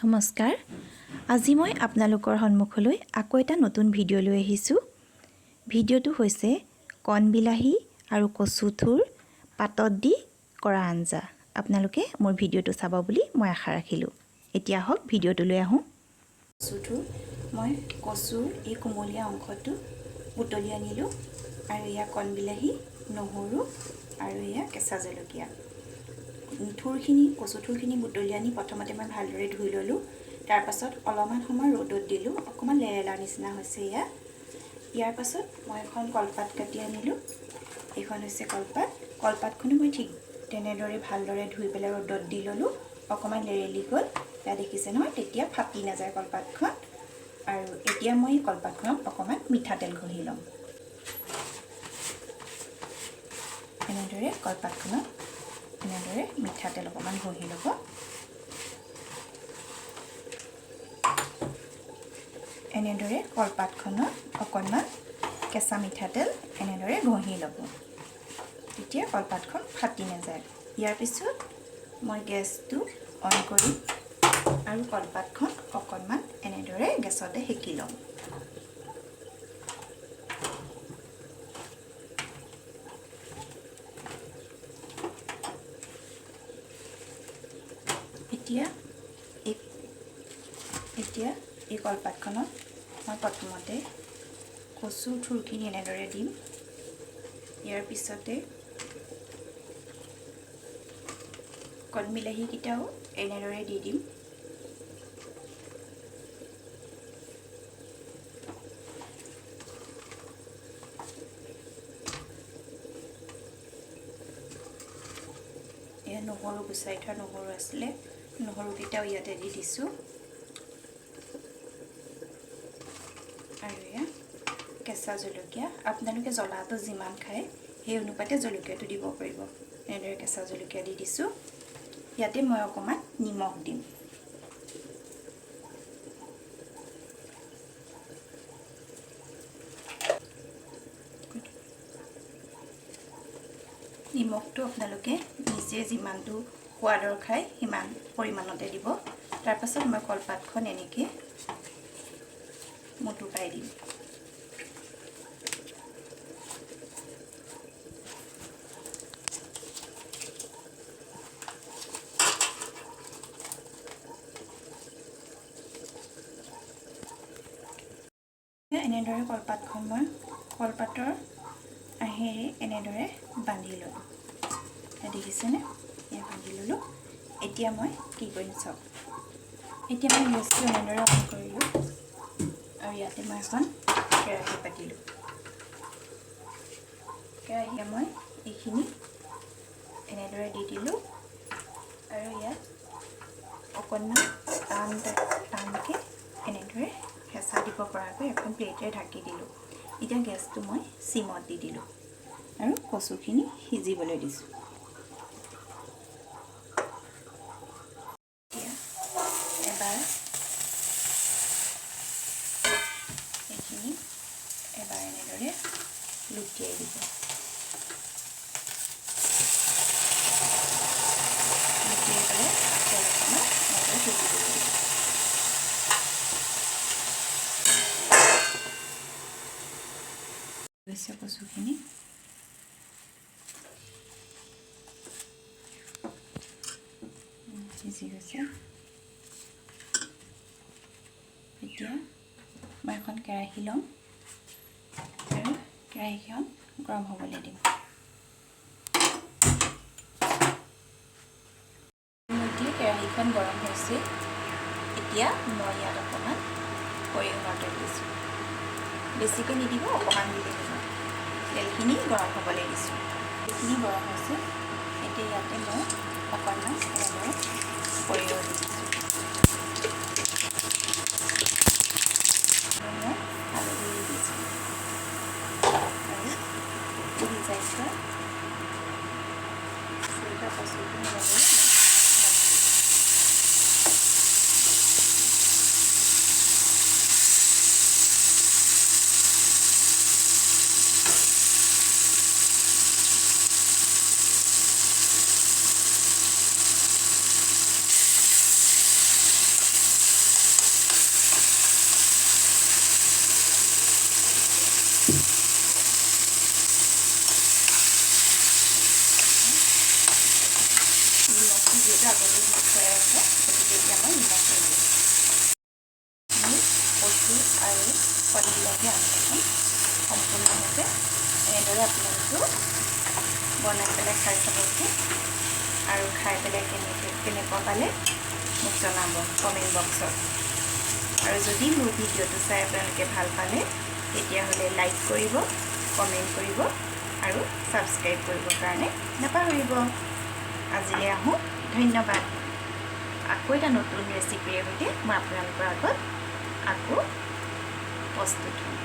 নমস্কাৰ। আজি মই আপোনালোকৰ সন্মুখলৈ আকৌ এটা নতুন ভিডিঅ' লৈ আহিছোঁ। ভিডিঅ'টো হৈছে কণবিলাহী আৰু কচুথুৰ পাতত দি কৰা আঞ্জা। আপোনালোকে মোৰ ভিডিঅ'টো চাব বুলি মই আশা ৰাখিলোঁ। এতিয়া হওক ভিডিঅ'টোলৈ আহোঁ। কচুথুৰ মই কচুৰ এই কোমলীয়া অংশটো বুটলি আনিলোঁ আৰু এয়া কণবিলাহী, নহৰু আৰু এয়া কেঁচা জলকীয়া। কচুথুৰখিনি বুটলি আনি প্ৰথমতে মই ভালদৰে ধুই ল'লোঁ। তাৰ পাছত অলপমান সময় ৰ'দত দিলোঁ, অকণমান লেৰেলা নিচিনা হৈছে ইয়াৰ পাছত মই এখন কলপাত কাটি আনিলোঁ। এইখন হৈছে কলপাতখনো মই ঠিক তেনেদৰে ভালদৰে ধুই পেলাই ৰ'দত দি ল'লোঁ। অকণমান লেৰেলি গ'ল, এয়া দেখিছে নহয়, তেতিয়া ফাটি নাযায় কলপাতখন। আৰু এতিয়া মই এই কলপাতখনত অকণমান মিঠাতেল ঘঁহি ল'ম। এনেদৰে কলপাতখনত এনেদৰে মিঠাতেল অকণমান ঘঁহি ল'ব। এনেদৰে কলপাতখনত অকণমান কেঁচা মিঠাতেল এনেদৰে ঘঁহি ল'ব, তেতিয়া কলপাতখন ফাটি নাযায়। ইয়াৰ পিছত মই গেছটো অন কৰি আৰু কলপাতখন অকণমান এনেদৰে গেছতে সেকি ল'ম। এতিয়া এই কলপাতখনত মই প্ৰথমতে কচুৰ থুৰখিনি এনেদৰে দিম। ইয়াৰ পিছতে কণবিলাহীকেইটাও এনেদৰে দি দিম। এয়া নহৰু গুচাই থোৱা নহৰু আছিলে, নহৰুকেইটাও ইয়াতে দি দিছোঁ। আৰু এয়া কেঁচা জলকীয়া, আপোনালোকে জ্বলাটো যিমান খায় সেই অনুপাতে জলকীয়াটো দিব পাৰিব। এনেদৰে কেঁচা জলকীয়া দি দিছোঁ। ইয়াতে মই অকণমান নিমখ দিম। নিমখটো আপোনালোকে নিজে যিমানটো সোৱাদৰ খায় সিমান পৰিমাণতে দিব। তাৰপাছত মই কলপাতখন এনেকৈ মুটুকাই দিম। এনেদৰে কলপাতখন মই কলপাতৰ আহেৰে এনেদৰে বান্ধি ল'লোঁ। দেখিছেনে? এয়া বান্ধি ল'লোঁ। এতিয়া মই কি কৰিম চাওক। এতিয়া মই গেছটো এনেদৰে অন কৰিলোঁ আৰু ইয়াতে মই এখন কেৰাহী পাতিলোঁ। কেৰাহীয়ে মই এইখিনি এনেদৰে দি দিলোঁ আৰু ইয়াত অকণমান টানকৈ এনেদৰে হেঁচা দিব পৰাকৈ এখন প্লেটেৰে ঢাকি দিলোঁ। এতিয়া গেছটো মই চিমত দি দিলোঁ আৰু কচুখিনি সিজিবলৈ দিছোঁ। এতিয়া এবাৰ এইখিনি এবাৰ এনেদৰে লুটিয়াই দিব। লুটিয়াই পেলাই অলপমান এনেদৰে সিজিব দিব। কচুখিনি সিজি গৈছে। এতিয়া মই এখন কেৰাহী ল'ম আৰু কেৰাহীখন গৰম হ'বলৈ দিম। এতিয়া কেৰাহীখন গৰম হৈছে। এতিয়া মই ইয়াত অকণমান সৰিয়হৰ তেল দিছোঁ। বেছিকৈ নিদিব, অকণমান দিলে হ'ব। তেলখিনি গৰম হ'বলৈ দিছোঁ। তেলখিনি গৰম হৈছে। এতিয়া ইয়াতে মই অকণমান এনেদৰে সৰিয়হ দি দিছোঁ। মই হালধি দি দিছোঁ আৰু সিজাই থোৱা কচুখিনি এনেদৰে আগতে দি থোৱাই আছে, গতিকে এতিয়া মই নিমখ দিম। আমি কচু আৰু কণবিলাহী আঞ্জাখন সম্পূৰ্ণভাৱে এনেদৰে আপোনালোকেও বনাই পেলাই খাই চাবচোন, আৰু খাই পেলাই কেনেকুৱা পালে মোক জনাব কমেণ্ট বক্সত। আৰু যদি মোৰ ভিডিঅ'টো চাই আপোনালোকে ভাল পালে তেতিয়াহ'লে লাইক কৰিব, কমেণ্ট কৰিব আৰু ছাবস্ক্ৰাইব কৰিবৰ কাৰণে নাপাহৰিব। আজিলৈ আহোঁ, ধন্যবাদ। আকৌ এটা নতুন ৰেচিপিৰ সৈতে মই আপোনালোকৰ আগত আকৌ প্ৰস্তুত হ'ম।